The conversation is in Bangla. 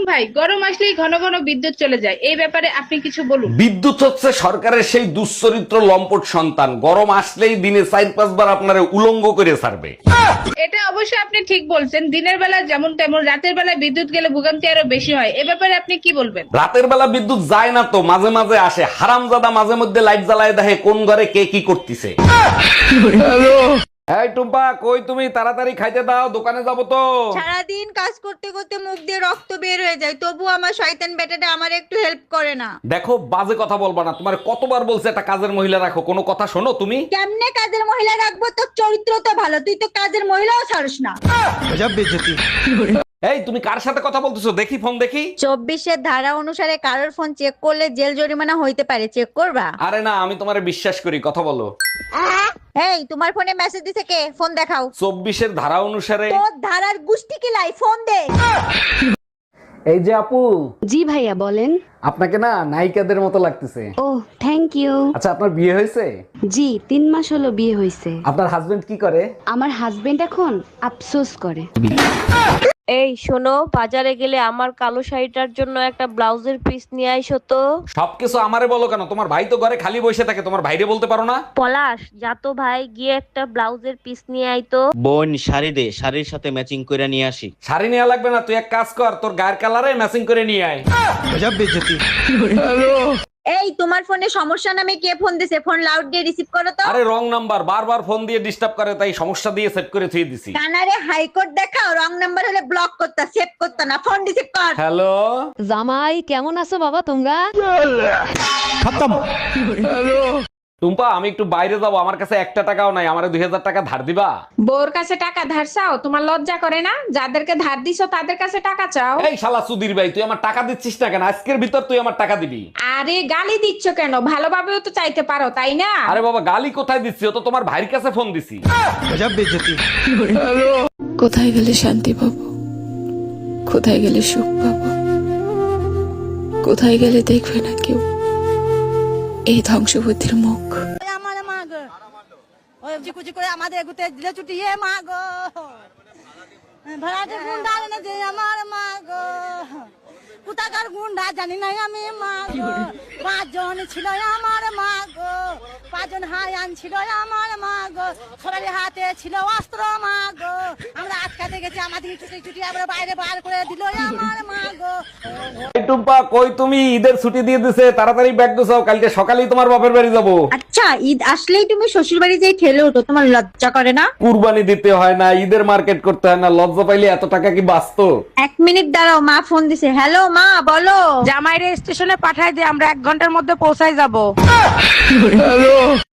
ভাই, গরম আসলেই ঘন ঘন বিদ্যুৎ চলে যায়, এই ব্যাপারে আপনি কিছু বলুন। বিদ্যুৎ হচ্ছে সরকারের সেই দুশ্চরিত্র লম্পট সন্তান, গরম আসলেই দিনে 4-5 বার আপনারে উলঙ্গ করে ছাড়বে। এটা অবশ্যই আপনি ঠিক বলছেন, দিনের বেলা যেমন তেমন, রাতের বেলা বিদ্যুৎ গেলে ভোগান্তি আরো বেশি হয়, এ ব্যাপারে আপনি কি বলবেন? রাতের বেলা বিদ্যুৎ যায় না তো মাঝে মাঝে আসে, হারামজাদা মাঝে মধ্যে লাইট জ্বালায় দেখে কোন ঘরে কে কি করতেছে। এই টুম্পা, কই তুমি? তাড়াতাড়ি খাইতে দাও, দোকানে যাবো তো। সারাদিন কাজ করতে করতে মুখ দিয়ে রক্ত বের হয়ে যায়, তবু আমার শয়তান বেটাটা আমার একটু হেল্প করে না। দেখো, বাজে কথা বলবা না, তোমার কতবার বলছে একটা কাজের মহিলা রাখো, কোনো কথা শোনো তুমি? কেমনে কাজের মহিলা রাখবো? তোর চরিত্র তো ভালো, তুই তো কাজের মহিলাও ছাড়স না। এই তুমি কার সাথে কথা বলতেছো? দেখি ফোন দেখি। 24-এর ধারা অনুসারে কারোর ফোন চেক করলে জেল জরিমানা হইতে পারে, চেক করবা? আরে না, আমি তোমারে বিশ্বাস করি, কথা বলো। এই তোমার ফোনে মেসেজ দিছে কে? ফোন দেখাও। 24-এর ধারা অনুসারে। তোর ধারার গুষ্টি কি লাই, ফোন দে। এই যে আপু, জি ভাইয়া বলেন। আপনাকে না নায়িকাদের মতো লাগতেছে। ও থ্যাংক ইউ। আচ্ছা, আপনার বিয়ে হয়েছে? জি 3 মাস হলো বিয়ে হয়েছে। আপনার হাজবেন্ড কি করে? আমার হাজবেন্ড এখন আফসোস করে। এই শোনো, বাজারে গেলে আমার কালো শাড়িটার জন্য একটা ব্লাউজের পিস নিয়ে আইসো তো। সবকিছু আমারে বলো কেন? তোমার ভাই তো ঘরে খালি বসে থাকে, তোমার ভাইরে বলতে পারো না? পলাশ, যা তো ভাই, গিয়ে একটা ব্লাউজের পিস নিয়ে আইতো। বোন শাড়ি দে, শাড়ির সাথে ম্যাচিং করে নিয়ে আসি। শাড়ি নেওয়া লাগবে না, তুই এক কাজ কর, তোর গায়ের কালারে ম্যাচিং করে নিয়ে আয়। এই তোমার ফোনে সমস্যা নামে কে ফোন দিছে? ফোন লাউড দিয়ে রিসিভ করো তো। আরে রং নাম্বার, বারবার ফোন দিয়ে ডিস্টার্ব করে, তাই সমস্যা দিয়ে সেট করে থুয়ে দিছি। কানারে হাইকোর্ট দেখাও, রং নাম্বার হলে ব্লক করতা, সেভ করতা না, ফোন রিসিভ কর। হ্যালো জামাই কেমন আছো বাবা তোমরা? টুম্পা, আমি একটু বাইরে যাবো, আমার কাছে একটা টাকাও নাই, আমারে 2000 টাকা ধার দিবা? বউর কাছে টাকা ধার চাও? তোমার লজ্জা করে না? যাদেরকে ধার দিছো তাদের কাছে টাকা চাও। এই শালা সুধীর ভাই, তুই আমার টাকা দিচ্ছিস না কেন? আজকের ভিতর তুই আমার টাকা দিবি। আরে গালি দিচ্ছ কেন? ভালোভাবেও তো চাইতে পারো, তাই না? আরে বাবা, গালি কোথায় দিচ্ছি? ও তো তোমার ভাইয়ের কাছে ফোন দিছি। কোথায় গেলে শান্তি পাবো, কোথায় গেলে সুখ পাবো, কোথায় গেলে দেখবে না কেউ এই ধ্বংসবুদ্ধির মুখ। আমার মা গো, ওই কুচি করে আমাদের এগুতে দিলে ছুটিয়ে মা গো, ভাড়াটে গুন্ডা এনে দে আমার মা গো, কোথাকার গুন্ডা জানি না আমি মা গো, 5 জন ছিল আমার মা গো, 5 জন হায়ান ছিল আমার মা গো, সবার হাতে ছিল অস্ত্র মা গো, আমরা আটকাতে গেছি, আমাদের ছুটি ছুটি আমরা বাইরে বার করে দিল আমার মা গো। এই টুম্পা, কই তুমি? ঈদের ছুটি দিয়ে দিছে, তাড়াতাড়ি ব্যাগ গুছাও, কালকে সকালেই তোমার বাপের বাড়ি যাবো। আচ্ছা, ঈদ আসলেই তুমি শ্বশুর বাড়ি যাই ঠেলে ওঠো, তোমার লজ্জা করে না? কুরবানি দিতে হয় না, ঈদের মার্কেট করতে হয় না, লজ্জা পাইলে এত টাকা কি বাঁচতো? 1 মিনিট দাঁড়াও, মা ফোন দিছে। হ্যালো মা, বলো। জামাইরে স্টেশনে পাঠায় দে, আমরা 1 ঘন্টার মধ্যে পৌঁছায় যাব।